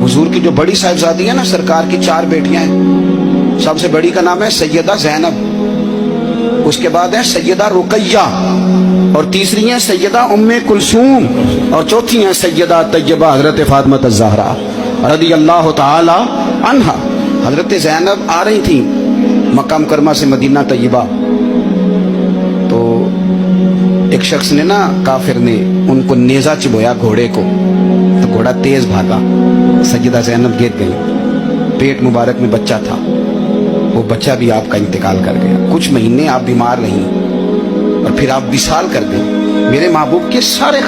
हुजूर की जो बड़ी साहिबजादी है ना, सरकार की 4 बेटियां हैं। सबसे बड़ी का नाम है सैयदा ज़ैनब, उसके बाद है सैयदा रुकैया, और तीसरी है सैयदा उम्मे कुलसूम, और चौथी है सैयदा तैयबा हजरत फातिमा ज़हरा रदी अल्लाह ताला अन्हा। हजरत ज़ैनब आ रही थी मक्का मुकरमा से मदीना तैयबा, तो एक शख्स ने ना, काफिर ने उनको नेजा चुबोया घोड़े को, तो घोड़ा तेज भागा, सैयदा ज़ैनब गिर गई। पेट मुबारक में बच्चा था, वो बच्चा भी आपका इंतकाल कर गया। कुछ महीने आप बीमार रही और फिर आप विसाल कर गए। मेरे महबूब के सारे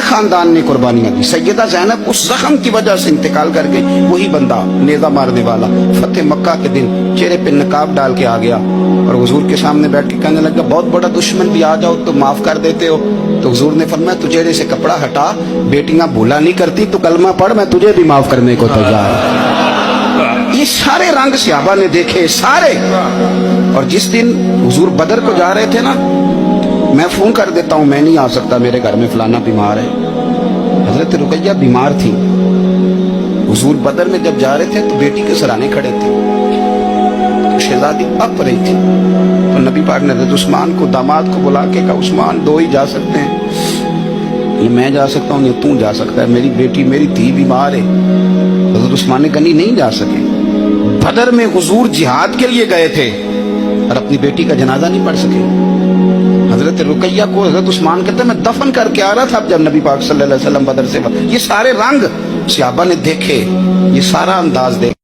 खानदान ने कुर्बानियां दी। सैयदा ज़ैनब उस जख्म की वजह से इंतकाल कर गई। वही बंदा नेजा मारने वाला फतेह मक्का के दिन चेहरे पे नकाब डाल के आ गया और हुजूर के सामने बैठ के कहने लगा, बहुत बड़ा दुश्मन भी आ जाओ तो माफ कर देते हो। तो हुजूर ने फरमाया, तू चेहरे से कपड़ा हटा, बेटियां भूला नहीं करती, तू कलमा पढ़, मैं तुझे भी माफ करने को तैयार। ये सारे रंग सहाबा ने देखे, सारे। और जिस दिन हुजूर बदर को जा रहे थे ना, मैं फोन कर देता हूं, मैं नहीं आ सकता, मेरे घर में फलाना बीमार है। हजरत रुकैया बीमार थी। हुजूर बदर में जब जा रहे थे तो बेटी के सराहने खड़े थे, तो शहजादी अप रही थी। तो नबी पाक ने हजरत उस्मान को, दामाद को बुला के कहा, उस्मान 2 ही जा सकते हैं, ये मैं जा सकता हूँ, ये तू जा सकता है, मेरी बेटी मेरी धी बीमार है। हजरत उस्मान ने कहा नहीं जा सके। बदर में हुजूर जिहाद के लिए गए थे और अपनी बेटी का जनाजा नहीं पढ़ सके। हजरत रुकैया को हजरत उस्मान कहते मैं दफन करके आ रहा था जब नबी पाक सल्लल्लाहु अलैहि वसल्लम बदर से। ये सारे रंग सहाबा ने देखे, ये सारा अंदाज देखे।